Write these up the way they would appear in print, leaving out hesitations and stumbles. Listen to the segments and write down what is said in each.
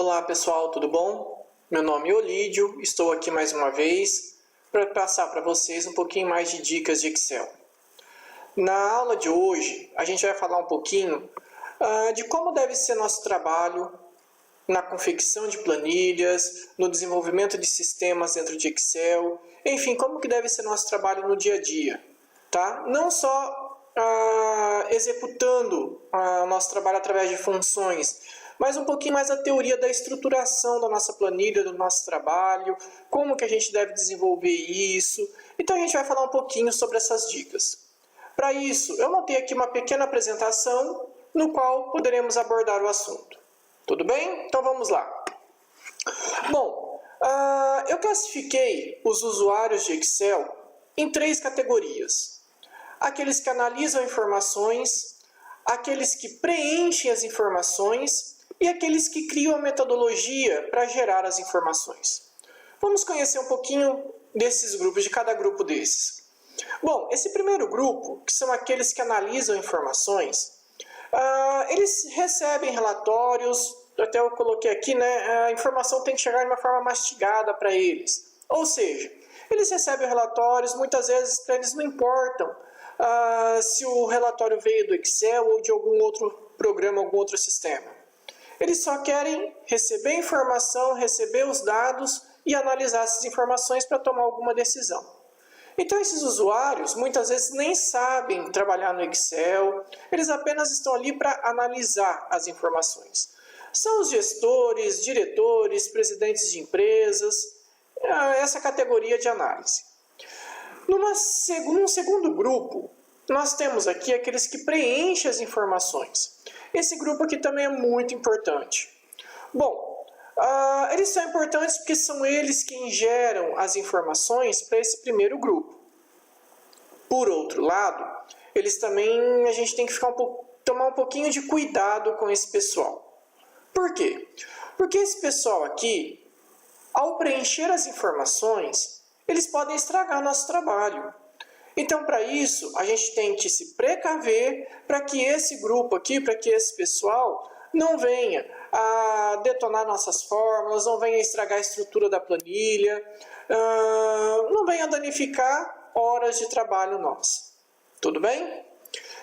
Olá pessoal, tudo bom? Meu nome é Olídio, estou aqui mais uma vez para passar para vocês um pouquinho mais de dicas de Excel. Na aula de hoje, a gente vai falar um pouquinho de como deve ser nosso trabalho na confecção de planilhas, no desenvolvimento de sistemas dentro de Excel, enfim, como que deve ser nosso trabalho no dia a dia, tá? Não só executando o nosso trabalho através de funções, mas um pouquinho mais a teoria da estruturação da nossa planilha, do nosso trabalho, como que a gente deve desenvolver isso. Então a gente vai falar um pouquinho sobre essas dicas. Para isso, eu montei aqui uma pequena apresentação no qual poderemos abordar o assunto. Tudo bem? Então vamos lá. Bom, eu classifiquei os usuários de Excel em 3 categorias. Aqueles que analisam informações, aqueles que preenchem as informações e aqueles que criam a metodologia para gerar as informações. Vamos conhecer um pouquinho desses grupos, de cada grupo desses. Bom, esse primeiro grupo, que são aqueles que analisam informações, eles recebem relatórios, até eu coloquei aqui, né, a informação tem que chegar de uma forma mastigada para eles. Ou seja, eles recebem relatórios, muitas vezes para eles não importam se o relatório veio do Excel ou de algum outro programa, algum outro sistema. Eles só querem receber informação, receber os dados e analisar essas informações para tomar alguma decisão. Então esses usuários muitas vezes nem sabem trabalhar no Excel, eles apenas estão ali para analisar as informações. São os gestores, diretores, presidentes de empresas, essa categoria de análise. Num segundo grupo, nós temos aqui aqueles que preenchem as informações. Esse grupo aqui também é muito importante. Bom, eles são importantes porque são eles quem geram as informações para esse primeiro grupo. Por outro lado, a gente tem que tomar um pouquinho de cuidado com esse pessoal. Por quê? Porque esse pessoal aqui, ao preencher as informações, eles podem estragar nosso trabalho. Então, para isso, a gente tem que se precaver para que esse grupo aqui, para que esse pessoal não venha a detonar nossas fórmulas, não venha a estragar a estrutura da planilha, não venha a danificar horas de trabalho nossas. Tudo bem?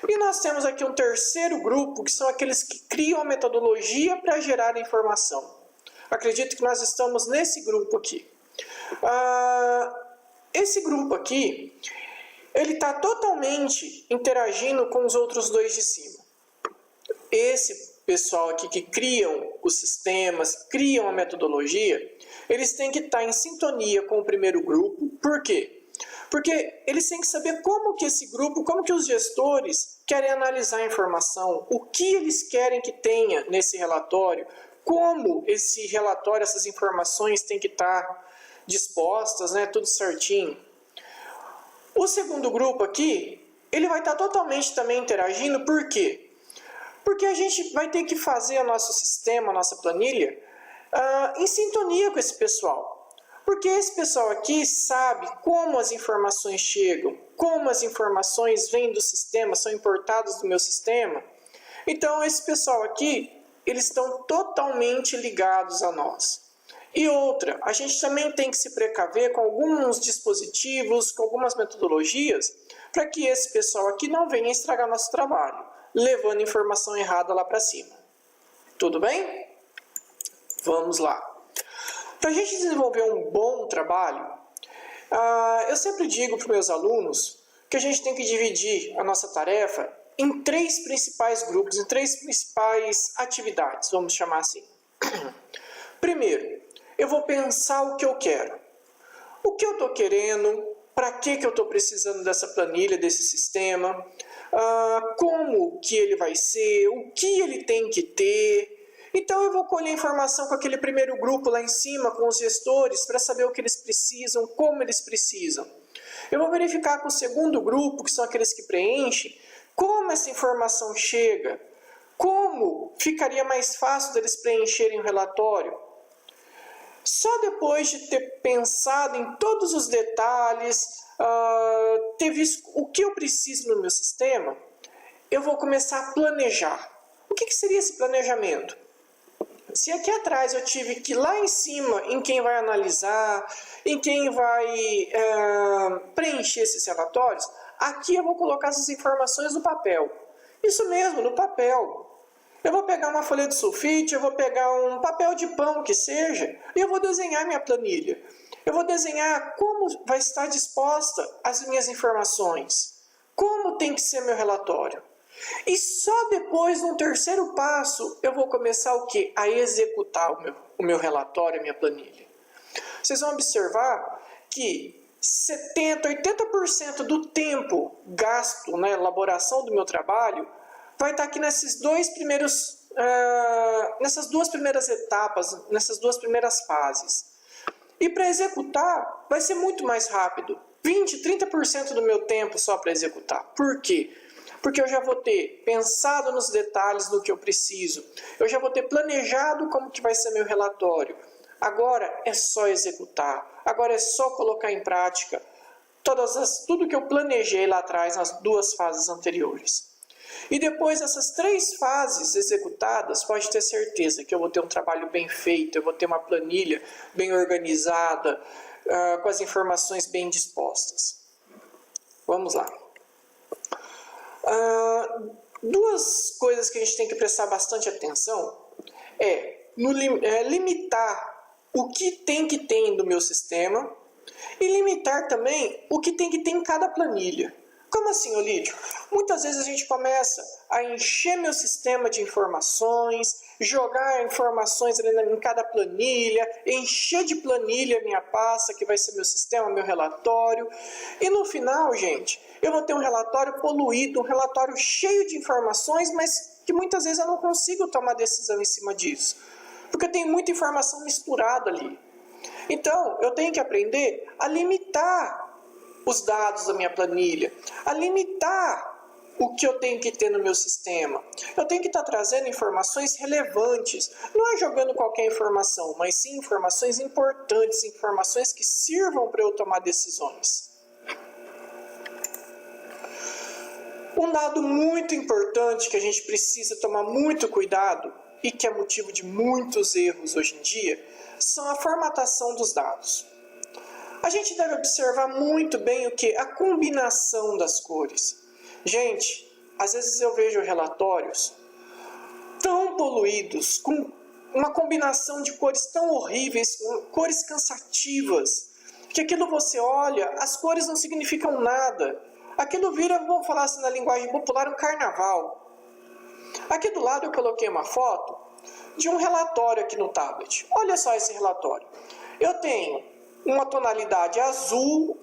E nós temos aqui um terceiro grupo, que são aqueles que criam a metodologia para gerar a informação. Acredito que nós estamos nesse grupo aqui. Esse grupo aqui, ele está totalmente interagindo com os outros dois de cima. Esse pessoal aqui que criam os sistemas, criam a metodologia, eles têm que estar em sintonia com o primeiro grupo. Por quê? Porque eles têm que saber como que esse grupo, como que os gestores querem analisar a informação, o que eles querem que tenha nesse relatório, como esse relatório, essas informações têm que estar dispostas, né, tudo certinho. O segundo grupo aqui, ele vai estar totalmente também interagindo, por quê? Porque a gente vai ter que fazer o nosso sistema, a nossa planilha, em sintonia com esse pessoal. Porque esse pessoal aqui sabe como as informações chegam, como as informações vêm do sistema, são importadas do meu sistema. Então esse pessoal aqui, eles estão totalmente ligados a nós. E outra, a gente também tem que se precaver com alguns dispositivos, com algumas metodologias, para que esse pessoal aqui não venha estragar nosso trabalho, levando informação errada lá para cima. Tudo bem? Vamos lá. Para a gente desenvolver um bom trabalho, eu sempre digo para os meus alunos que a gente tem que dividir a nossa tarefa em 3 principais grupos, em 3 principais atividades, vamos chamar assim. Primeiro, eu vou pensar o que eu quero. O que eu estou querendo, para que eu estou precisando dessa planilha, desse sistema, como que ele vai ser, o que ele tem que ter. Então eu vou colher informação com aquele primeiro grupo lá em cima, com os gestores, para saber o que eles precisam, como eles precisam. Eu vou verificar com o segundo grupo, que são aqueles que preenchem, como essa informação chega, como ficaria mais fácil deles preencherem o relatório. Só depois de ter pensado em todos os detalhes, ter visto o que eu preciso no meu sistema, eu vou começar a planejar. O que seria esse planejamento? Se aqui atrás eu tive que ir lá em cima, em quem vai analisar, em quem vai preencher esses relatórios, aqui eu vou colocar essas informações no papel. Isso mesmo, no papel. Eu vou pegar uma folha de sulfite, eu vou pegar um papel de pão que seja, e eu vou desenhar minha planilha. Eu vou desenhar como vai estar disposta as minhas informações, como tem que ser meu relatório. E só depois, no terceiro passo, eu vou começar o quê? A executar o meu relatório, a minha planilha. Vocês vão observar que 70%, 80% do tempo gasto na elaboração do meu trabalho vai estar aqui nessas duas primeiras etapas, nessas duas primeiras fases. E para executar, vai ser muito mais rápido. 20%, 30% do meu tempo só para executar. Por quê? Porque eu já vou ter pensado nos detalhes do que eu preciso. Eu já vou ter planejado como que vai ser meu relatório. Agora é só executar. Agora é só colocar em prática tudo que eu planejei lá atrás nas duas fases anteriores. E depois dessas 3 fases executadas, pode ter certeza que eu vou ter um trabalho bem feito, eu vou ter uma planilha bem organizada, com as informações bem dispostas. Vamos lá. 2 coisas que a gente tem que prestar bastante atenção limitar o que tem que ter no meu sistema e limitar também o que tem que ter em cada planilha. Como assim, Olídio? Muitas vezes a gente começa a encher meu sistema de informações, jogar informações ali em cada planilha, encher de planilha a minha pasta, que vai ser meu sistema, meu relatório. E no final, gente, eu vou ter um relatório poluído, um relatório cheio de informações, mas que muitas vezes eu não consigo tomar decisão em cima disso. Porque tem muita informação misturada ali. Então, eu tenho que aprender a limitar os dados da minha planilha, a limitar o que eu tenho que ter no meu sistema. Eu tenho que estar trazendo informações relevantes, não é jogando qualquer informação, mas sim informações importantes, informações que sirvam para eu tomar decisões. Um dado muito importante que a gente precisa tomar muito cuidado e que é motivo de muitos erros hoje em dia, são a formatação dos dados. A gente deve observar muito bem o que? A combinação das cores. Gente, às vezes eu vejo relatórios tão poluídos, com uma combinação de cores tão horríveis, cores cansativas, que aquilo você olha, as cores não significam nada. Aquilo vira, vamos falar assim na linguagem popular, um carnaval. Aqui do lado eu coloquei uma foto de um relatório aqui no tablet. Olha só esse relatório. Eu tenho uma tonalidade azul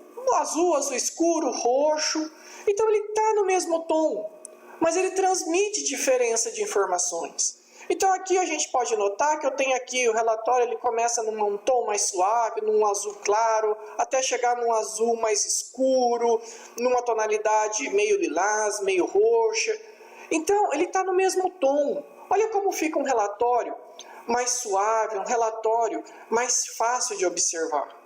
escuro, roxo. Então ele está no mesmo tom, mas ele transmite diferença de informações. Então aqui a gente pode notar que eu tenho aqui o relatório, ele começa num tom mais suave, num azul claro, até chegar num azul mais escuro, numa tonalidade meio lilás, meio roxa. Então ele está no mesmo tom. Olha como fica um relatório mais suave, um relatório mais fácil de observar.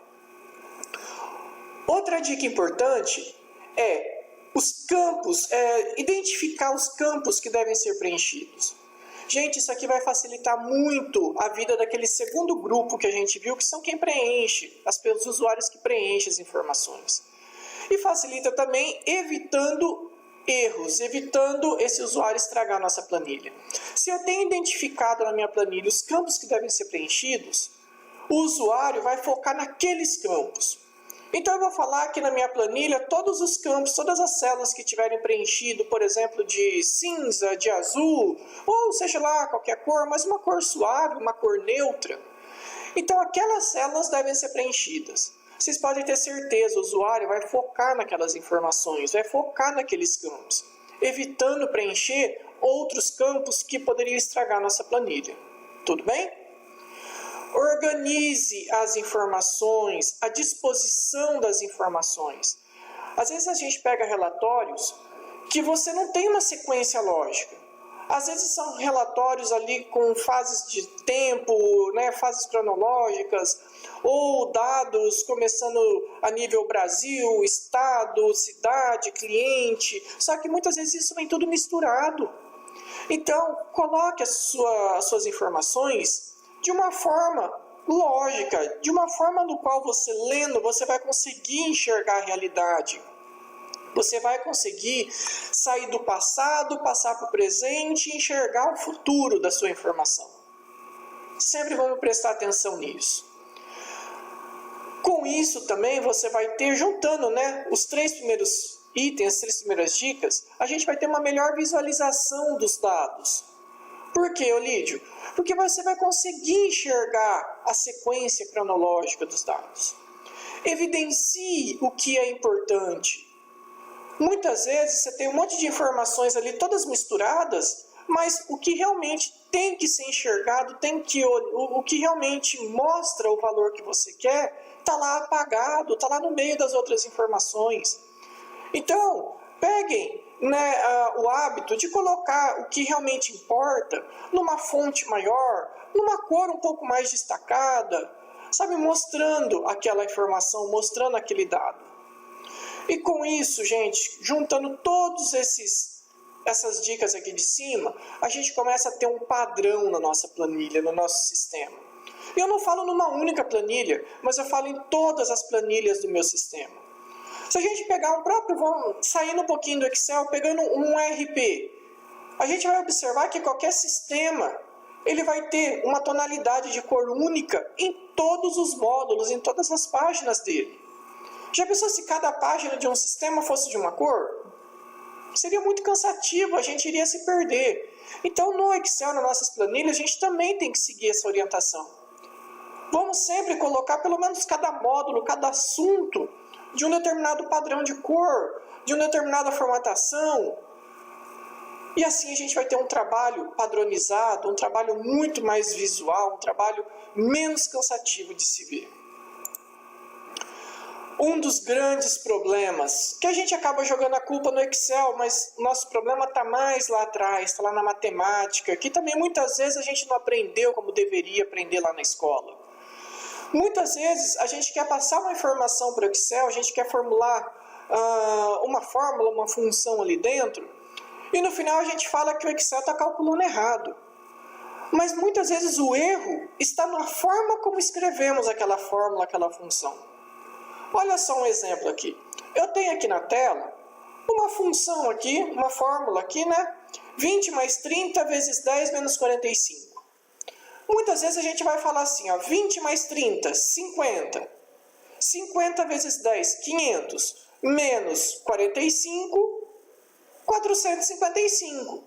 Outra dica importante é os campos, identificar os campos que devem ser preenchidos. Gente, isso aqui vai facilitar muito a vida daquele segundo grupo que a gente viu, que são quem preenche, os usuários que preenchem as informações. E facilita também evitando erros, evitando esse usuário estragar a nossa planilha. Se eu tenho identificado na minha planilha os campos que devem ser preenchidos, o usuário vai focar naqueles campos. Então eu vou falar aqui na minha planilha todos os campos, todas as células que tiverem preenchido, por exemplo, de cinza, de azul, ou seja lá qualquer cor, mas uma cor suave, uma cor neutra. Então aquelas células devem ser preenchidas. Vocês podem ter certeza, o usuário vai focar naquelas informações, vai focar naqueles campos, evitando preencher outros campos que poderiam estragar nossa planilha. Tudo bem? Organize as informações, a disposição das informações. Às vezes a gente pega relatórios que você não tem uma sequência lógica. Às vezes são relatórios ali com fases de tempo, fases cronológicas, ou dados começando a nível Brasil, estado, cidade, cliente. Só que muitas vezes isso vem tudo misturado. Então, coloque as suas informações de uma forma lógica, de uma forma no qual você lendo, você vai conseguir enxergar a realidade. Você vai conseguir sair do passado, passar para o presente e enxergar o futuro da sua informação. Sempre vamos prestar atenção nisso. Com isso também você vai ter, juntando os 3 primeiros itens, as 3 primeiras dicas, a gente vai ter uma melhor visualização dos dados. Por quê, Olídio? Porque você vai conseguir enxergar a sequência cronológica dos dados. Evidencie o que é importante. Muitas vezes você tem um monte de informações ali, todas misturadas, mas o que realmente tem que ser enxergado, o que realmente mostra o valor que você quer, está lá apagado, está lá no meio das outras informações. Então, peguem o hábito de colocar o que realmente importa numa fonte maior, numa cor um pouco mais destacada, sabe, mostrando aquela informação, mostrando aquele dado. E com isso, gente, juntando todas essas dicas aqui de cima, a gente começa a ter um padrão na nossa planilha, no nosso sistema. Eu não falo numa única planilha, mas eu falo em todas as planilhas do meu sistema. Se a gente pegar saindo um pouquinho do Excel, pegando um RP, a gente vai observar que qualquer sistema, ele vai ter uma tonalidade de cor única em todos os módulos, em todas as páginas dele. Já pensou se cada página de um sistema fosse de uma cor? Seria muito cansativo, a gente iria se perder. Então, no Excel, nas nossas planilhas, a gente também tem que seguir essa orientação. Vamos sempre colocar pelo menos cada módulo, cada assunto, de um determinado padrão de cor, de uma determinada formatação. E assim a gente vai ter um trabalho padronizado, um trabalho muito mais visual, um trabalho menos cansativo de se ver. Um dos grandes problemas, que a gente acaba jogando a culpa no Excel, mas o nosso problema está mais lá atrás, está lá na matemática, que também muitas vezes a gente não aprendeu como deveria aprender lá na escola. Muitas vezes a gente quer passar uma informação para o Excel, a gente quer formular uma fórmula, uma função ali dentro, e no final a gente fala que o Excel está calculando errado. Mas muitas vezes o erro está na forma como escrevemos aquela fórmula, aquela função. Olha só um exemplo aqui. Eu tenho aqui na tela uma função aqui, uma fórmula aqui, 20 mais 30 vezes 10 menos 45. Muitas vezes a gente vai falar assim, 20 mais 30, 50. 50 vezes 10, 500. Menos 45, 455.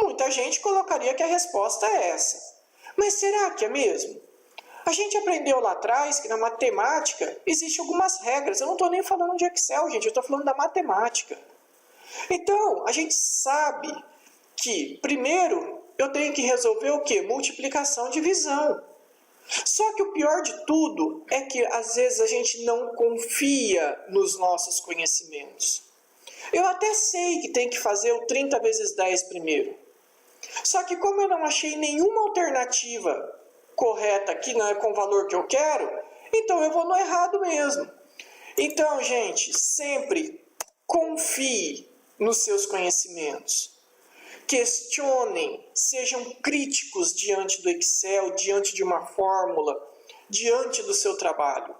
Muita gente colocaria que a resposta é essa. Mas será que é mesmo? A gente aprendeu lá atrás que na matemática existem algumas regras. Eu não estou nem falando de Excel, gente, eu estou falando da matemática. Então, a gente sabe que, primeiro, eu tenho que resolver o quê? Multiplicação e divisão. Só que o pior de tudo é que, às vezes, a gente não confia nos nossos conhecimentos. Eu até sei que tem que fazer o 30 vezes 10 primeiro. Só que como eu não achei nenhuma alternativa correta aqui, com o valor que eu quero, então eu vou no errado mesmo. Então, gente, sempre confie nos seus conhecimentos. Questionem, sejam críticos diante do Excel, diante de uma fórmula, diante do seu trabalho.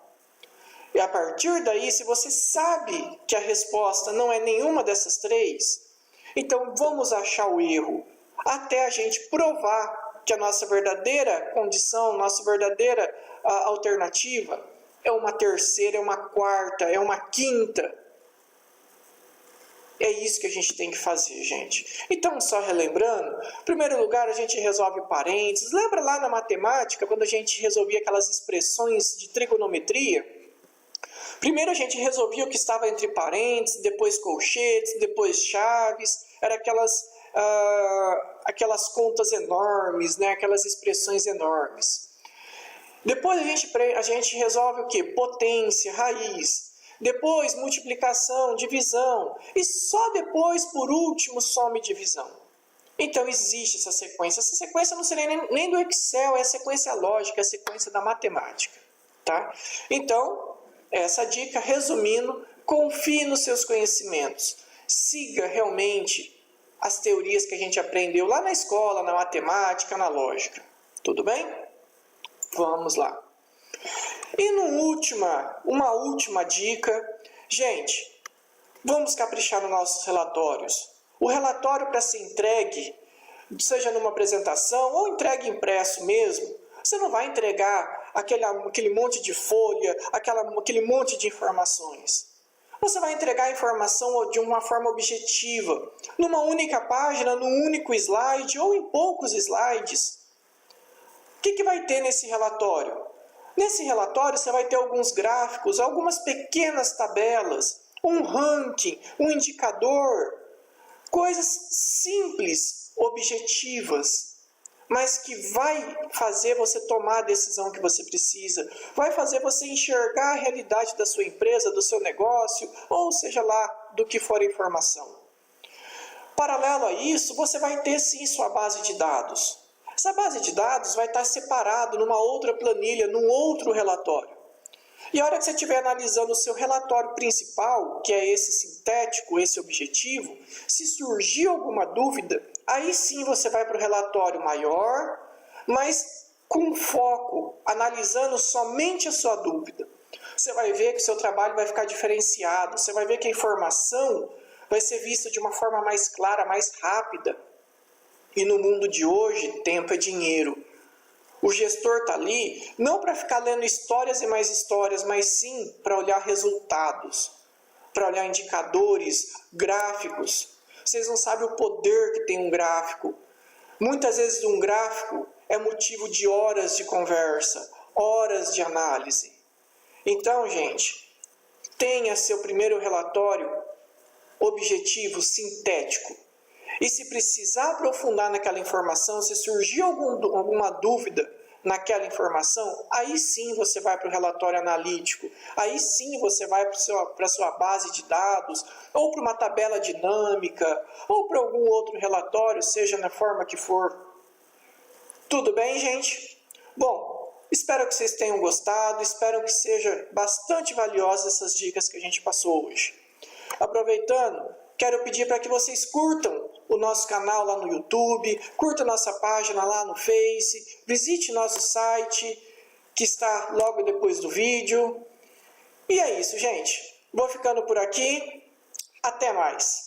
E a partir daí, se você sabe que a resposta não é nenhuma dessas 3, então vamos achar o erro, até a gente provar que a nossa verdadeira condição, nossa verdadeira alternativa é uma terceira, é uma quarta, é uma quinta. É isso que a gente tem que fazer, gente. Então, só relembrando, em primeiro lugar a gente resolve parênteses. Lembra lá na matemática, quando a gente resolvia aquelas expressões de trigonometria? Primeiro a gente resolvia o que estava entre parênteses, depois colchetes, depois chaves, era aquelas contas enormes, aquelas expressões enormes. Depois a gente resolve o quê? Potência, raiz. Depois multiplicação, divisão. E só depois, por último, soma e divisão. Então existe essa sequência. Essa sequência não seria nem do Excel, é a sequência lógica, é a sequência da matemática. Tá? Então, essa dica, resumindo, confie nos seus conhecimentos. Siga realmente as teorias que a gente aprendeu lá na escola, na matemática, na lógica. Tudo bem? Vamos lá. E uma última dica, gente, vamos caprichar nos nossos relatórios. O relatório para ser entregue, seja numa apresentação ou entregue impresso mesmo, você não vai entregar aquele monte de folha, aquele monte de informações. Você vai entregar a informação de uma forma objetiva, numa única página, num único slide ou em poucos slides. O que vai ter nesse relatório? Nesse relatório você vai ter alguns gráficos, algumas pequenas tabelas, um ranking, um indicador, coisas simples, objetivas, mas que vai fazer você tomar a decisão que você precisa, vai fazer você enxergar a realidade da sua empresa, do seu negócio, ou seja lá, do que for a informação. Paralelo a isso, você vai ter sim sua base de dados. Essa base de dados vai estar separada numa outra planilha, num outro relatório. E a hora que você estiver analisando o seu relatório principal, que é esse sintético, esse objetivo, se surgir alguma dúvida, aí sim você vai para o relatório maior, mas com foco, analisando somente a sua dúvida. Você vai ver que o seu trabalho vai ficar diferenciado, você vai ver que a informação vai ser vista de uma forma mais clara, mais rápida. E no mundo de hoje, tempo é dinheiro. O gestor está ali não para ficar lendo histórias e mais histórias, mas sim para olhar resultados, para olhar indicadores, gráficos. Vocês não sabem o poder que tem um gráfico. Muitas vezes um gráfico é motivo de horas de conversa, horas de análise. Então, gente, tenha seu primeiro relatório objetivo, sintético. E se precisar aprofundar naquela informação, se surgir alguma dúvida naquela informação, aí sim você vai para o relatório analítico, aí sim você vai para a sua base de dados, ou para uma tabela dinâmica, ou para algum outro relatório, seja na forma que for. Tudo bem, gente? Bom, espero que vocês tenham gostado, espero que seja bastante valiosa essas dicas que a gente passou hoje. Aproveitando, quero pedir para que vocês curtam o nosso canal lá no YouTube, curta nossa página lá no Face, visite nosso site, que está logo depois do vídeo. E é isso, gente. Vou ficando por aqui. Até mais.